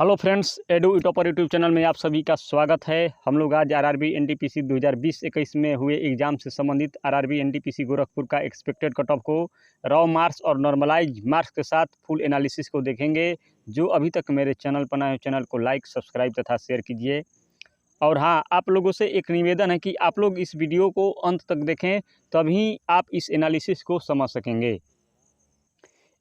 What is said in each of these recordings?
Hello friends, Edu Utopper YouTube channel में आप सभी का स्वागत है। हम लोग आज आरआरबी एनटीपीसी 2020-21 में हुए एग्ज़ाम से संबंधित आरआरबी एनटीपीसी गोरखपुर का एक्सपेक्टेड कट ऑफ को रॉ मार्क्स और नॉर्मलाइज मार्क्स के साथ फुल एनालिसिस को देखेंगे। जो अभी तक मेरे चैनल पर नए चैनल को लाइक, सब्सक्राइब तथा शेयर कीजिए। और हाँ, आप लोगों से एक निवेदन है कि आप लोग इस वीडियो को अंत तक देखें, तभी आप इस एनालिसिस को समझ सकेंगे।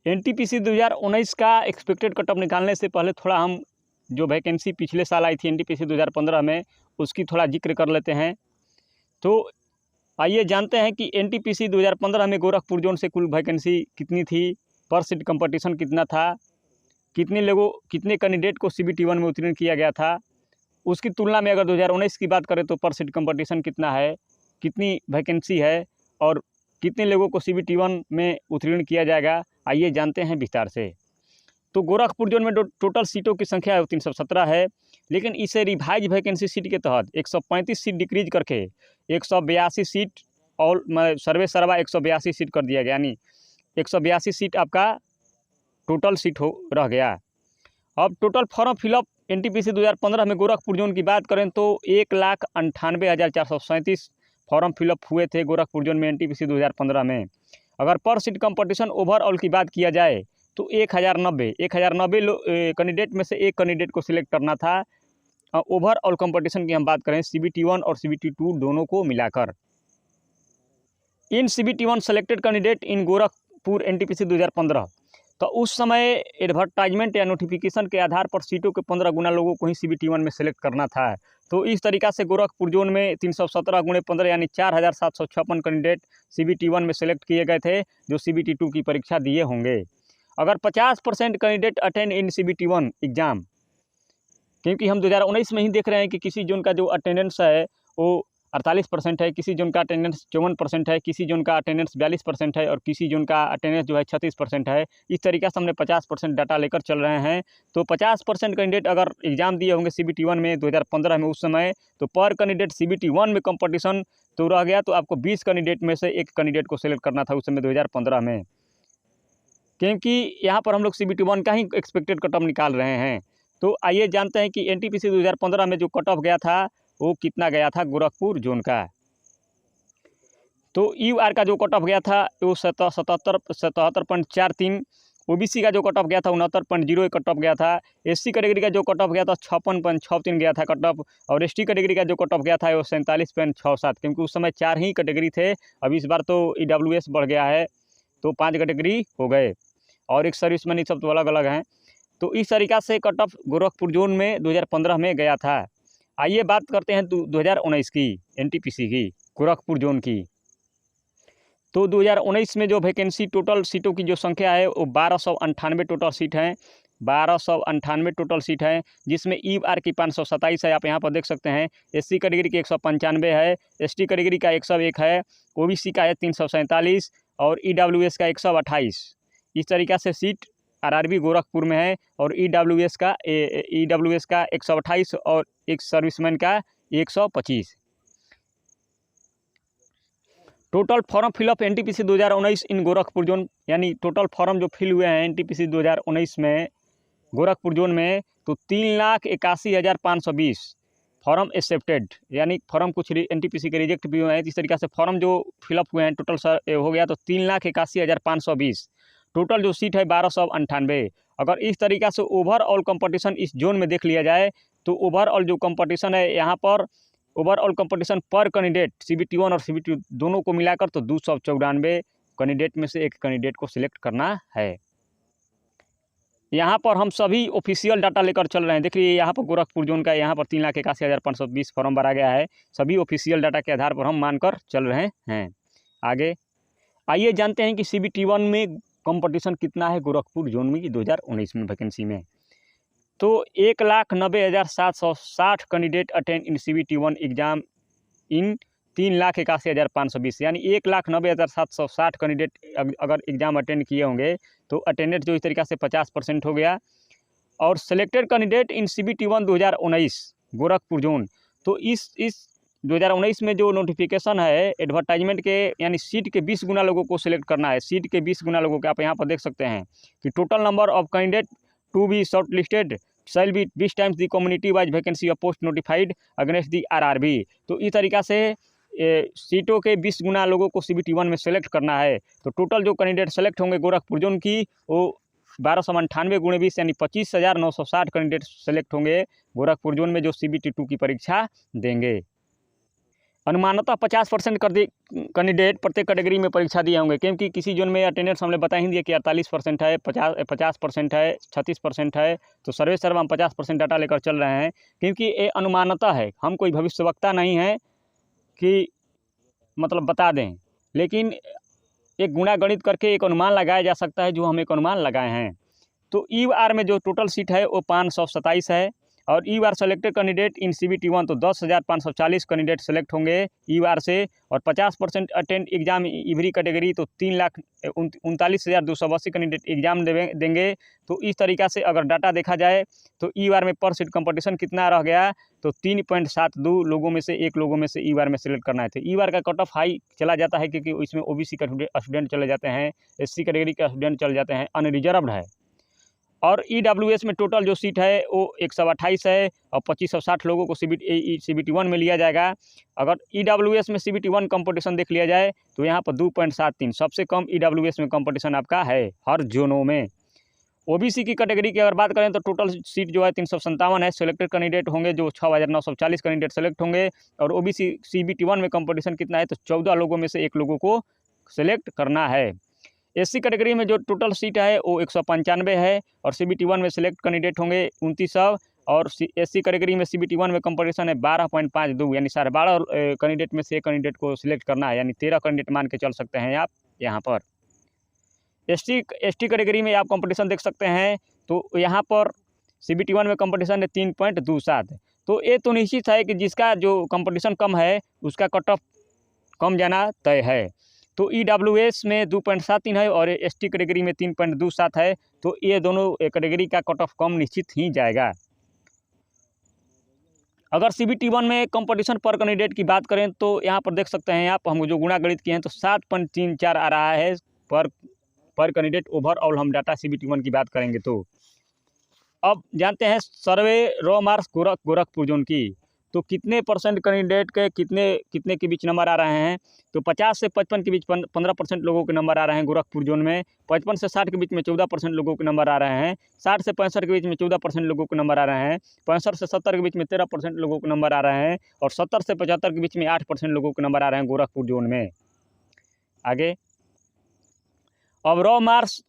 एनटीपीसी 2019 का एक्सपेक्टेड कट ऑफ निकालने से पहले थोड़ा हम जो वैकेंसी पिछले साल आई थी एनटीपीसी 2015 में, उसकी थोड़ा जिक्र कर लेते हैं। तो आइए जानते हैं कि एनटीपीसी 2015 में गोरखपुर जोन से कुल वैकेंसी कितनी थी, पर सीट कंपटीशन कितना था, कितने कैंडिडेट को CBT 1 में उत्तीर्ण किया गया था। उसकी तुलना में अगर 2019 की बात करें तो पर सीट कंपटीशन कितना है, कितनी वैकेंसी है और कितने लोगों को CBT 1 में उत्तीर्ण किया जाएगा, आइए जानते हैं विस्तार से। तो गोरखपुर जोन में टोटल सीटों की संख्या 317 है, लेकिन इसे रिवाइज वैकेंसी सीट के तहत 135 सीट डिक्रीज करके 182 सीट और सर्वे सर्वा 182 सीट कर दिया गया। यानी 182 सीट आपका टोटल सीट रह गया। अब टोटल फॉर्म फिलअप एनटीपीसी 2015 में गोरखपुर जोन की बात करें तो 1,98,437 फॉर्म फिलअप हुए थे गोरखपुर जोन में एनटीपीसी 2015 में। अगर पर सीट कंपटीशन ओवरऑल की बात किया जाए तो 1090 कैंडिडेट में से एक कैंडिडेट को सिलेक्ट करना था। ओवरऑल कंपटीशन की हम बात करें CBT 1 और CBT 2 दोनों को मिलाकर। इन CBT 1 selected candidate in Gorakhpur NTPC 2015, तो उस समय एडवर्टाइजमेंट या नोटिफिकेशन के आधार पर सीटों के 15 गुना लोगों को ही CBT 1 में सेलेक्ट करना था। तो इस तरीक़ा से गोरखपुर जोन में 317 × 15 यानी 4,756 कैंडिडेट CBT 1 में सेलेक्ट किए गए थे, जो CBT 2 की परीक्षा दिए होंगे। अगर 50% candidate attend in CBT 1 exam, क्योंकि हम 2019 में ही देख रहे हैं कि किसी जोन का जो अटेंडेंस है वो 48% है, किसी जोन का अटेंडेंस 54% है, किसी जोन का अटेंडेंस 42% है और किसी जोन का अटेंडेंस जो है 36% है। इस तरीक़े से हमने 50% डाटा लेकर चल रहे हैं। तो 50% कैंडिडेट अगर एग्ज़ाम दिए होंगे CBT 1 में 2015 में उस समय, तो पर कैंडिडेट CBT 1 में कंपटीशन तो रह गया, तो आपको 20 कैंडिडेट में से एक कैंडिडेट को सिलेक्ट करना था उस समय 2015 में, क्योंकि यहाँ पर हम लोग CBT 1 का ही एक्सपेक्टेड कट ऑफ निकाल रहे हैं। तो आइए जानते हैं कि एनटीपीसी 2015 में जो कट ऑफ गया था वो कितना गया था गोरखपुर जोन का। तो UR का जो कट ऑफ गया था वो 77.43, OBC का जो कट ऑफ गया था 69.01 कट ऑफ गया था, SC कैटेगरी का जो कट ऑफ गया था 56.63 गया था कट ऑफ, और ST कैटेगरी का जो कट ऑफ गया था वो 47.67, क्योंकि उस समय 4 ही कैटेगरी थे। अब इस बार तो EWS बढ़ गया है तो 5 कैटेगरी हो गए और एक सर्विसमैन, ये सब तो अलग अलग हैं। तो इस तरीक़ा से कट ऑफ गोरखपुर जोन में 2015 में गया था। आइए बात करते हैं 2019 की एनटीपीसी की गोरखपुर जोन की। तो 2019 में जो वैकेंसी टोटल सीटों की जो संख्या है वो 1298 टोटल सीट हैं। 1298 टोटल सीट हैं, जिसमें UR की 527 है, आप यहाँ पर देख सकते हैं। SC कैटेगरी की 195 है, ST कैटेगरी का 101 है, OBC का है 347 और EWS का 128। इस तरीक़ा से सीट आरआरबी गोरखपुर में है और EWS का 128 और एक सर्विसमैन का 125। टोटल फॉर्म फिलअप एनटीपीसी 2019 इन गोरखपुर जोन, यानी टोटल फॉर्म जो फिल हुए हैं एनटीपीसी 2019 में गोरखपुर जोन में, तो 3,81,520 फॉर्म एक्सेप्टेड, यानी फॉर्म कुछ एनटीपीसी के रिजेक्ट भी हुए हैं। इस तरीक़े से फॉर्म जो फिलअप हुए हैं टोटल हो गया तो 3,81,520। टोटल जो सीट है 1298। अगर इस तरीक़ा से ओवरऑल कंपटीशन इस जोन में देख लिया जाए तो ओवरऑल जो कंपटीशन है यहाँ पर, ओवरऑल कंपटीशन पर कैंडिडेट CBT 1 और CBT 2 दोनों को मिलाकर तो 294 कैंडिडेट में से एक कैंडिडेट को सिलेक्ट करना है। यहाँ पर हम सभी ऑफिशियल डाटा लेकर चल रहे हैं। देखिए यहाँ पर गोरखपुर जोन का यहाँ पर 3,81,520 फॉर्म भरा गया है। सभी ऑफिशियल डाटा के आधार पर हम मानकर चल रहे हैं। आगे आइए जानते हैं कि CBT 1 में कंपटीशन कितना है गोरखपुर जोन में कि 2019 में वैकेंसी में। तो 1,90,760 candidate attend in CBT 1 exam in 3,81,520, यानी 1,90,760 कैंडिडेट अगर एग्ज़ाम अटेंड किए होंगे तो अटेंडेंस जो इस तरीक़ा से 50% हो गया। और selected candidate in CBT 1 2019 Gorakhpur zone, तो इस 2019 में जो नोटिफिकेशन है एडवर्टाइजमेंट के, यानी सीट के 20 गुना लोगों को सिलेक्ट करना है। सीट के 20 गुना लोगों के आप यहाँ पर देख सकते हैं कि total number of candidate to be shortlisted shall be 20 times the community wise vacancy of post notified against the RRB. तो इस तरीका से सीटों के 20 गुना लोगों को CBT 1 में सेलेक्ट करना है। तो टोटल जो कैंडिडेट सेलेक्ट होंगे गोरखपुर जोन की वो 1298 गुणे 20 यानी 25,960 कैंडिडेट सेलेक्ट होंगे गोरखपुर जोन में जो CBT 2 की परीक्षा देंगे। अनुमानतः 50% कैंडिडेट प्रत्येक कैटेगरी में परीक्षा दिए होंगे, क्योंकि किसी जोन में अटेंडेंस हमने बता ही दिया कि 48% है, 50% है, 36% है। तो सर्वे सर्वा हम 50% डाटा लेकर चल रहे हैं, क्योंकि ये अनुमानतः है, हम कोई भविष्यवक्ता नहीं है कि मतलब बता दें, लेकिन एक गुणा गणित करके एक अनुमान लगाया जा सकता है, जो हम एक अनुमान लगाए हैं। तो EOR में जो टोटल सीट है वो 527 है और EOR selected candidate in CBT 1 तो 10,540 कैंडिडेट सेलेक्ट होंगे EOR से और 50% अटेंड एग्जाम एवरी कैटेगरी तो 3,39,280 कैंडिडेट एग्जाम देंगे। तो इस तरीक़ा से अगर डाटा देखा जाए तो EOR में पर सीट कंपटीशन कितना रह गया तो 3.72 लोगों में से एक लोगों में से EOR में सेलेक्ट करना है। तो EOR का कट ऑफ हाई चला जाता है, क्योंकि इसमें OBC का स्टूडेंट चले जाते हैं, SC कैटेगरी का स्टूडेंट चले जाते हैं, अनरिजर्व्ड है। और EWS में टोटल जो सीट है वो 128 है और 2560 लोगों को CBT 1 में लिया जाएगा। अगर EWS में CBT 1 कंपटीशन देख लिया जाए तो यहाँ पर 2.73 सबसे कम EWS में कंपटीशन आपका है हर जोनों में। OBC की कैटेगरी की अगर बात करें तो टोटल सीट जो है 357 है। सेलेक्टेड कैंडिडेट होंगे जो 6,940 कैंडिडेट सेलेक्ट होंगे और OBC CBT 1 में कंपटीशन कितना है तो 14 लोगों में से एक लोगों को सेलेक्ट करना है। SC कैटेगरी में जो टोटल सीट है वो 195 है और CBT 1 में सेलेक्ट कैंडिडेट होंगे 2900 और SC कैटेगरी में CBT 1 में कंपटीशन है 12.52 यानी 12.5 कैंडिडेट में से एक कैंडिडेट को सिलेक्ट करना है, यानी 13 कैंडिडेट मान के चल सकते हैं आप यहाँ पर। ST कैटेगरी में आप कंपटीशन देख सकते हैं तो यहाँ पर CBT 1 में कंपटीशन है 3.27। तो ये तो निश्चित है कि जिसका जो कंपटीशन कम है उसका कट ऑफ कम जाना तय है। तो EWS में 2.73 है और ST कैटेगरी में 3.27 है। तो ये दोनों कैटेगरी का कट ऑफ कम निश्चित ही जाएगा। अगर CBT 1 में कंपटीशन पर कैंडिडेट की बात करें तो यहाँ पर देख सकते हैं आप, हम जो गुणा गणित किए हैं तो 7.34 आ रहा है पर कैंडिडेट ओवरऑल हम डाटा CBT 1 की बात करेंगे। तो अब जानते हैं सर्वे रॉ मार्क्स गोरखपुर जोन की, तो कितने परसेंट कैंडिडेट के कितने के बीच नंबर आ रहे हैं। तो 50 से 55 के बीच 15% लोगों के नंबर आ रहे हैं गोरखपुर जोन में। 55 से 60 के बीच में 14% लोगों के नंबर आ रहे हैं। 60 से 65 के बीच में 14% लोगों के नंबर आ रहे हैं। 65 से 70 के बीच में 13% लोगों के नंबर आ रहे हैं और 70 से 75 के बीच में 8% लोगों के नंबर आ रहे हैं गोरखपुर जोन में। आगे अब raw marks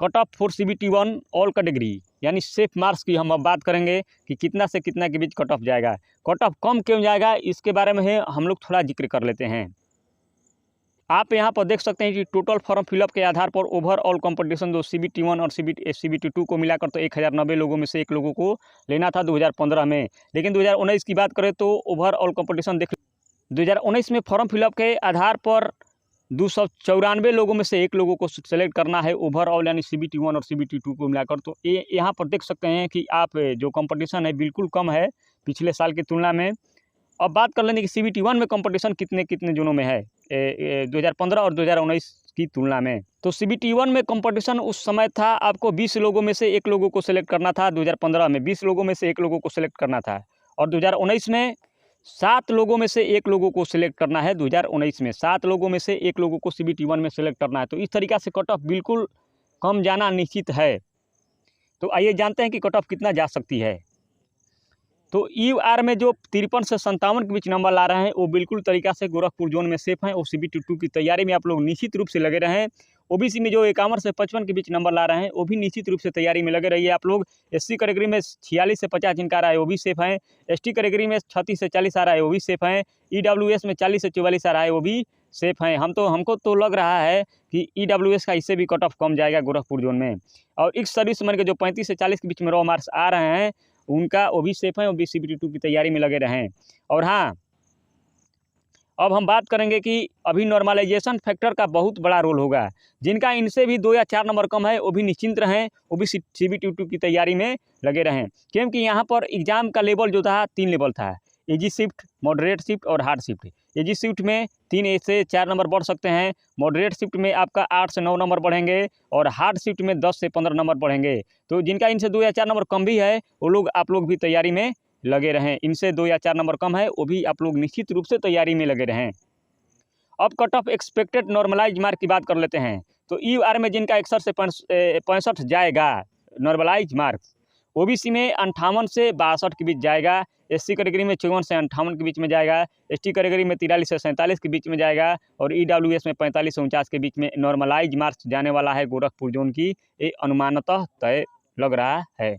cut off for CBT 1 all category यानी सेफ मार्क्स की हम अब बात करेंगे कि कितना से कितना के बीच कट ऑफ जाएगा। कट ऑफ कम क्यों जाएगा इसके बारे में हम लोग थोड़ा जिक्र कर लेते हैं। आप यहाँ पर देख सकते हैं कि टोटल फॉर्म फिलअप के आधार पर ओवरऑल कंपटीशन जो CBT 1 और CBT 2 को मिलाकर तो 1090 लोगों में से एक लोगों को लेना था 2015 में। लेकिन 2019 की बात करें तो ओवरऑल कंपटीशन देख 2019 में फॉर्म फिलअप के आधार पर 294 लोगों में से एक लोगों को सेलेक्ट करना है ओवरऑल यानी CBT 1 और CBT 2 को मिलाकर। तो ये यहाँ पर देख सकते हैं कि आप जो कंपटीशन है बिल्कुल कम है पिछले साल की तुलना में। अब बात कर लेंगे कि CBT 1 में कंपटीशन कितने जोनों में है 2015 और 2019 की तुलना में। तो CBT 1 में कंपटीशन उस समय था आपको 20 लोगों में से एक लोगों को सिलेक्ट करना था। 2015 में 20 लोगों में से एक लोगों को सिलेक्ट करना था और 2019 में 7 लोगों में से एक लोगों को सिलेक्ट करना है। 2019 में 7 लोगों में से एक लोगों को CBT 1 में सिलेक्ट करना है। तो इस तरीक़ा से कट ऑफ बिल्कुल कम जाना निश्चित है। तो आइए जानते हैं कि कट ऑफ कितना जा सकती है। तो EOR में जो 53 से 57 के बीच नंबर ला रहे हैं वो बिल्कुल तरीक़ा से गोरखपुर जोन में सेफ हैं और CBT 2 की तैयारी में आप लोग निश्चित रूप से लगे रहें। OBC में जो 51 से 55 के बीच नंबर ला रहे हैं वो भी निश्चित रूप से तैयारी में लगे रहिए आप लोग। SC कैटेगरी में 46 से 50 जिनका आ रहा है वो भी सेफ हैं। ST कैटेगरी में 36 से 40 आ रहा है वो भी सेफ हैं। EWS में 40 से 44 आ रहा है वो भी सेफ हैं। हमको तो लग रहा है कि EWS का इससे भी कट ऑफ कम जाएगा गोरखपुर जोन में। और एक्स सर्विसमैन के जो 35 से 40 के बीच में रॉ मार्क्स आ रहे हैं उनका वो भी सेफ है, वो भी CBT 2 की तैयारी में लगे रहें। और हाँ, अब हम बात करेंगे कि अभी नॉर्मलाइजेशन फैक्टर का बहुत बड़ा रोल होगा। जिनका इनसे भी 2 या 4 नंबर कम है वो भी निश्चिंत रहें, वो भी CBT 2 की तैयारी में लगे रहें। क्योंकि यहाँ पर एग्ज़ाम का लेवल जो था 3 लेवल था, इजी शिफ्ट, मॉडरेट शिफ्ट और हार्ड शिफ्ट। इजी शिफ्ट में 3 से 4 नंबर बढ़ सकते हैं। मॉडरेट शिफ्ट में आपका 8 से 9 नंबर बढ़ेंगे और हार्ड शिफ्ट में 10 से 15 नंबर बढ़ेंगे। तो जिनका इनसे 2 या 4 नंबर कम भी है वो लोग आप लोग भी तैयारी में लगे रहें। इनसे 2 या 4 नंबर कम है वो भी आप लोग निश्चित रूप से तैयारी में लगे रहें। अब cut off expected normalize mark की बात कर लेते हैं। तो ईआर में जिनका 61 से 65 जाएगा नॉर्मलाइज मार्क्स, ओबीसी में 58 से 62 के बीच जाएगा, एससी कैटेगरी में 54 से 58 के बीच में जाएगा, एसटी कैटेगरी में 43 से 47 के बीच में जाएगा और ईडब्ल्यूएस में 45 से 49 के बीच में नॉर्मलाइज मार्क्स जाने वाला है गोरखपुर जोन की, ये अनुमानतः तय लग रहा है।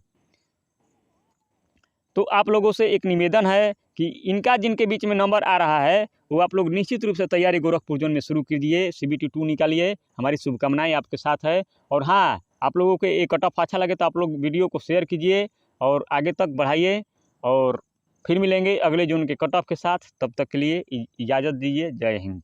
तो आप लोगों से एक निवेदन है कि इनका जिनके बीच में नंबर आ रहा है वो आप लोग निश्चित रूप से तैयारी गोरखपुर जोन में शुरू कीजिए, CBT 2 निकालिए। हमारी शुभकामनाएं आपके साथ है। और हाँ, आप लोगों को ये कट ऑफ अच्छा लगे तो आप लोग वीडियो को शेयर कीजिए और आगे तक बढ़ाइए। और फिर मिलेंगे अगले जोन के कट ऑफ के साथ, तब तक के लिए इजाज़त दीजिए। जय हिंद।